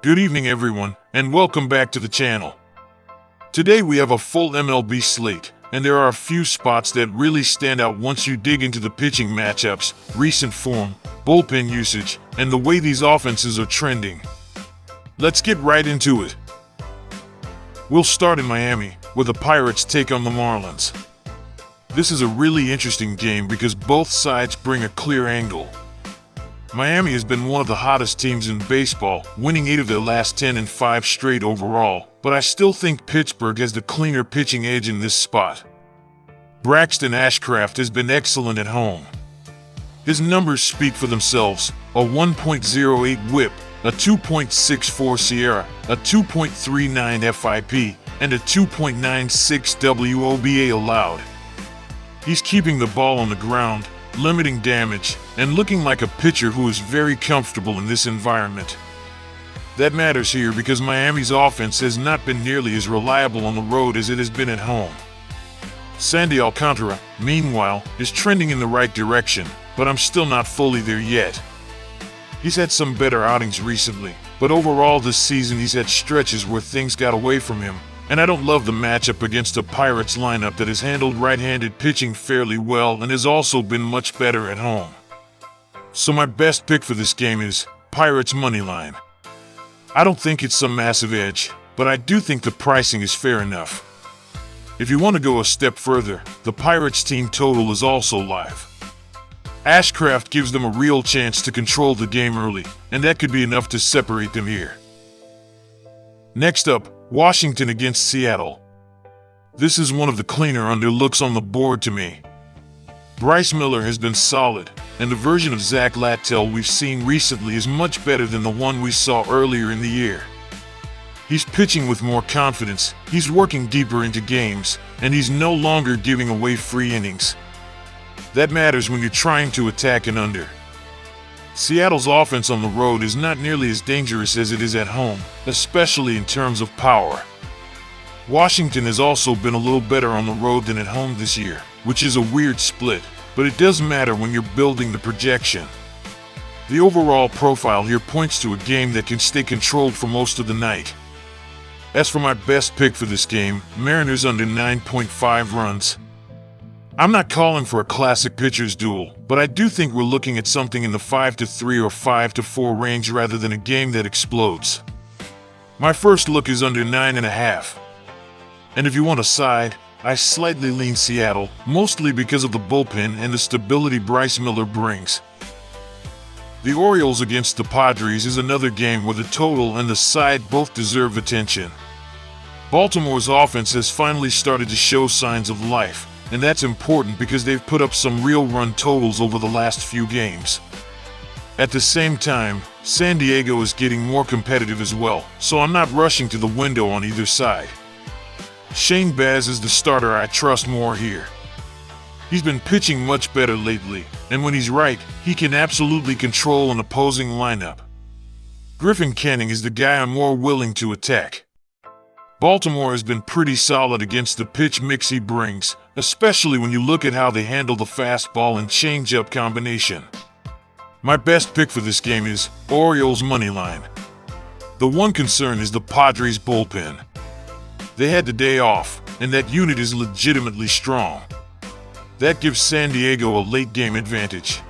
Good evening everyone, and welcome back to the channel. Today we have a full MLB slate, and there are a few spots that really stand out once you dig into the pitching matchups, recent form, bullpen usage, and the way these offenses are trending. Let's get right into it. We'll start in Miami, where the Pirates take on the Marlins. This is a really interesting game because both sides bring a clear angle. Miami has been one of the hottest teams in baseball, winning 8 of their last 10 and 5 straight overall, but I still think Pittsburgh has the cleaner pitching edge in this spot. Braxton Ashcraft has been excellent at home. His numbers speak for themselves: a 1.08 whip, a 2.64 SIERA, a 2.39 FIP, and a 2.96 WOBA allowed. He's keeping the ball on the ground, limiting damage, and looking like a pitcher who is very comfortable in this environment. That matters here because Miami's offense has not been nearly as reliable on the road as it has been at home. Sandy Alcantara, meanwhile, is trending in the right direction, but I'm still not fully there yet. He's had some better outings recently, but overall this season he's had stretches where things got away from him, and I don't love the matchup against a Pirates lineup that has handled right-handed pitching fairly well and has also been much better at home. So my best pick for this game is Pirates moneyline. I don't think it's some massive edge, but I do think the pricing is fair enough. If you want to go a step further, the Pirates team total is also live. Ashcraft gives them a real chance to control the game early, and that could be enough to separate them here. Next up, Washington against Seattle. This is one of the cleaner underlooks on the board to me. Bryce Miller has been solid, and the version of Zach Lattel we've seen recently is much better than the one we saw earlier in the year. He's pitching with more confidence, he's working deeper into games, and he's no longer giving away free innings. That matters when you're trying to attack an under. Seattle's offense on the road is not nearly as dangerous as it is at home, especially in terms of power. Washington has also been a little better on the road than at home this year, which is a weird split, but it does matter when you're building the projection. The overall profile here points to a game that can stay controlled for most of the night. As for my best pick for this game, Mariners under 9.5 runs. I'm not calling for a classic pitcher's duel, but I do think we're looking at something in the 5-3 or 5-4 range rather than a game that explodes. My first look is under 9.5. And if you want a side, I slightly lean Seattle, mostly because of the bullpen and the stability Bryce Miller brings. The Orioles against the Padres is another game where the total and the side both deserve attention. Baltimore's offense has finally started to show signs of life, and that's important because they've put up some real run totals over the last few games. At the same time, San Diego is getting more competitive as well, so I'm not rushing to the window on either side. Shane Baz is the starter I trust more here. He's been pitching much better lately, and when he's right, he can absolutely control an opposing lineup. Griffin Canning is the guy I'm more willing to attack. Baltimore has been pretty solid against the pitch mix he brings, especially when you look at how they handle the fastball and changeup combination. My best pick for this game is Orioles moneyline. The one concern is the Padres bullpen. They had the day off, and that unit is legitimately strong. That gives San Diego a late game advantage.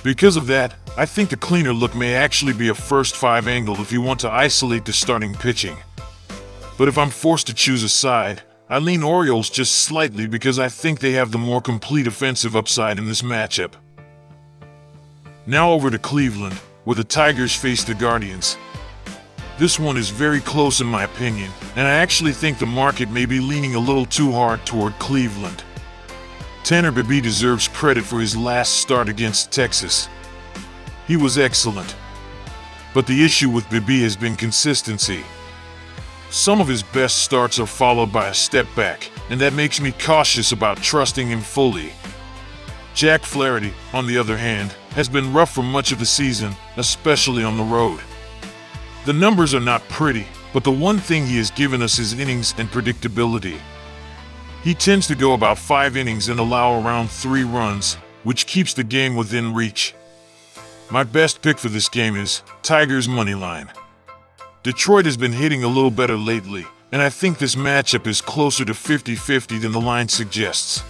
Because of that, I think the cleaner look may actually be a first 5 angle if you want to isolate the starting pitching. But if I'm forced to choose a side, I lean Orioles just slightly because I think they have the more complete offensive upside in this matchup. Now over to Cleveland, where the Tigers face the Guardians. This one is very close in my opinion, and I actually think the market may be leaning a little too hard toward Cleveland. Tanner Bibee deserves credit for his last start against Texas. He was excellent. But the issue with Bibee has been consistency. Some of his best starts are followed by a step back, and that makes me cautious about trusting him fully. Jack Flaherty, on the other hand, has been rough for much of the season, especially on the road. The numbers are not pretty, but the one thing he has given us is innings and predictability. He tends to go about 5 innings and allow around 3 runs, which keeps the game within reach. My best pick for this game is Tigers moneyline. Detroit has been hitting a little better lately, and I think this matchup is closer to 50-50 than the line suggests.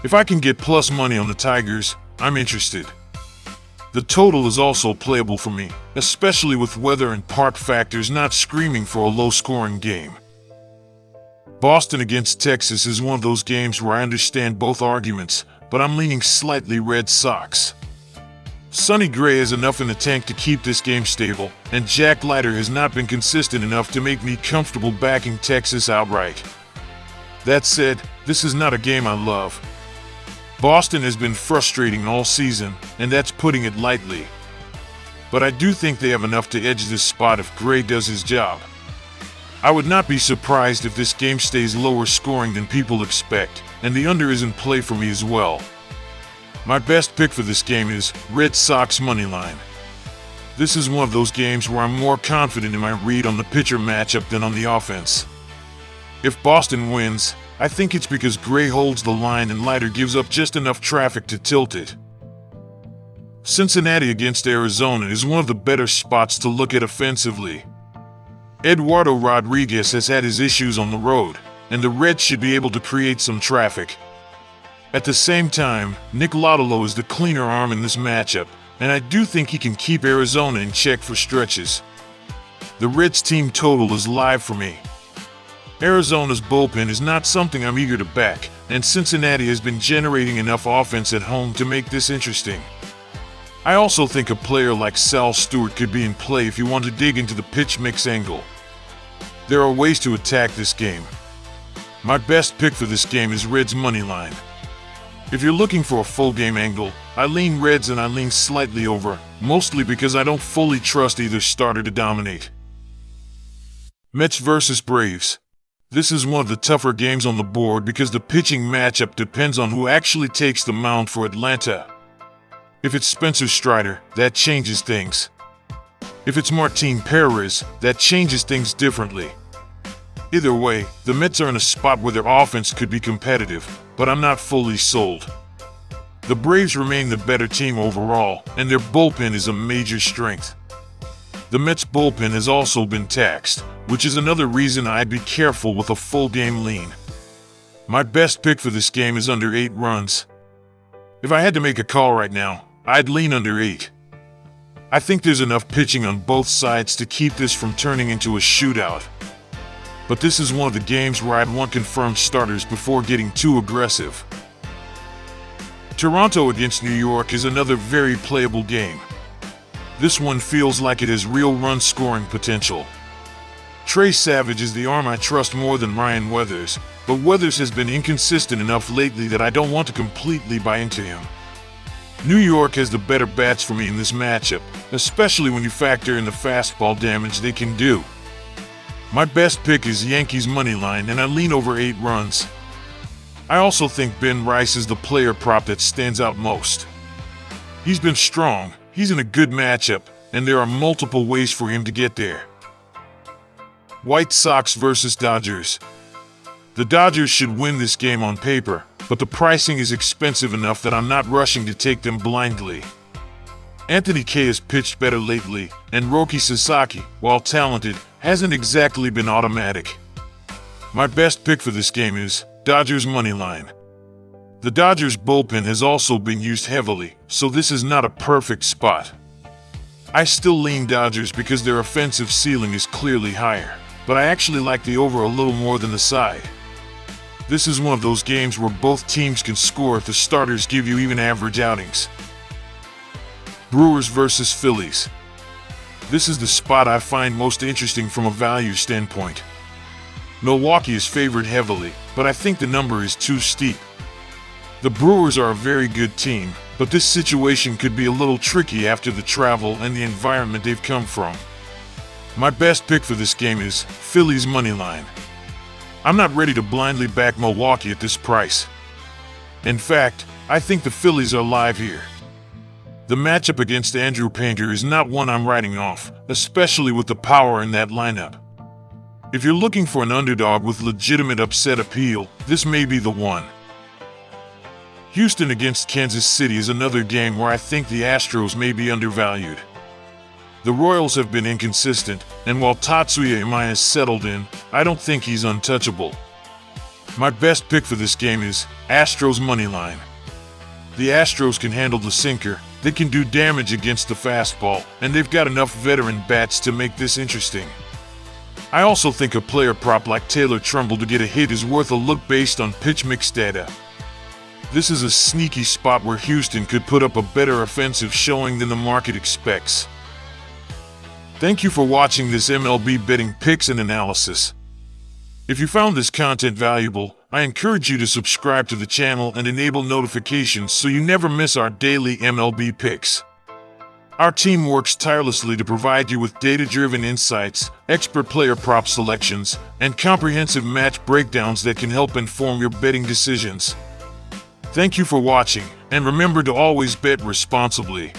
If I can get plus money on the Tigers, I'm interested. The total is also playable for me, especially with weather and park factors not screaming for a low-scoring game. Boston against Texas is one of those games where I understand both arguments, but I'm leaning slightly Red Sox. Sonny Gray has enough in the tank to keep this game stable, and Jack Leiter has not been consistent enough to make me comfortable backing Texas outright. That said, this is not a game I love. Boston has been frustrating all season, and that's putting it lightly. But I do think they have enough to edge this spot if Gray does his job. I would not be surprised if this game stays lower scoring than people expect, and the under is in play for me as well. My best pick for this game is Red Sox moneyline. This is one of those games where I'm more confident in my read on the pitcher matchup than on the offense. If Boston wins, I think it's because Gray holds the line and Leiter gives up just enough traffic to tilt it. Cincinnati against Arizona is one of the better spots to look at offensively. Eduardo Rodriguez has had his issues on the road, and the Reds should be able to create some traffic. At the same time, Nick Lodolo is the cleaner arm in this matchup, and I do think he can keep Arizona in check for stretches. The Reds team total is live for me. Arizona's bullpen is not something I'm eager to back, and Cincinnati has been generating enough offense at home to make this interesting. I also think a player like Sal Stewart could be in play if you want to dig into the pitch mix angle. There are ways to attack this game. My best pick for this game is Reds moneyline. If you're looking for a full game angle, I lean Reds and I lean slightly over, mostly because I don't fully trust either starter to dominate. Mets vs. Braves. This is one of the tougher games on the board because the pitching matchup depends on who actually takes the mound for Atlanta. If it's Spencer Strider, that changes things. If it's Martin Perez, that changes things differently. Either way, the Mets are in a spot where their offense could be competitive, but I'm not fully sold. The Braves remain the better team overall, and their bullpen is a major strength. The Mets' bullpen has also been taxed, which is another reason I'd be careful with a full game lean. My best pick for this game is under 8 runs. If I had to make a call right now, I'd lean under 8. I think there's enough pitching on both sides to keep this from turning into a shootout. But this is one of the games where I'd want confirmed starters before getting too aggressive. Toronto against New York is another very playable game. This one feels like it has real run-scoring potential. Trey Savage is the arm I trust more than Ryan Weathers, but Weathers has been inconsistent enough lately that I don't want to completely buy into him. New York has the better bats for me in this matchup, especially when you factor in the fastball damage they can do. My best pick is Yankees moneyline, and I lean over 8 runs. I also think Ben Rice is the player prop that stands out most. He's been strong, he's in a good matchup, and there are multiple ways for him to get there. White Sox vs. Dodgers. The Dodgers should win this game on paper, but the pricing is expensive enough that I'm not rushing to take them blindly. Anthony Kay has pitched better lately, and Roki Sasaki, while talented, hasn't exactly been automatic. My best pick for this game is Dodgers moneyline. The Dodgers bullpen has also been used heavily, so this is not a perfect spot. I still lean Dodgers because their offensive ceiling is clearly higher, but I actually like the over a little more than the side. This is one of those games where both teams can score if the starters give you even average outings. Brewers vs. Phillies. This is the spot I find most interesting from a value standpoint. Milwaukee is favored heavily, but I think the number is too steep. The Brewers are a very good team, but this situation could be a little tricky after the travel and the environment they've come from. My best pick for this game is Phillies moneyline. I'm not ready to blindly back Milwaukee at this price. In fact, I think the Phillies are live here. The matchup against Andrew Painter is not one I'm writing off, especially with the power in that lineup. If you're looking for an underdog with legitimate upset appeal, this may be the one. Houston against Kansas City is another game where I think the Astros may be undervalued. The Royals have been inconsistent, and while Tatsuya Imai has settled in, I don't think he's untouchable. My best pick for this game is Astros moneyline. The Astros can handle the sinker, they can do damage against the fastball, and they've got enough veteran bats to make this interesting. I also think a player prop like Taylor Trumbull to get a hit is worth a look based on pitch mix data. This is a sneaky spot where Houston could put up a better offensive showing than the market expects. Thank you for watching this MLB betting picks and analysis. If you found this content valuable, I encourage you to subscribe to the channel and enable notifications so you never miss our daily MLB picks. Our team works tirelessly to provide you with data-driven insights, expert player prop selections, and comprehensive match breakdowns that can help inform your betting decisions. Thank you for watching, and remember to always bet responsibly.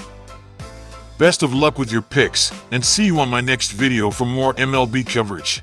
Best of luck with your picks, and see you on my next video for more MLB coverage.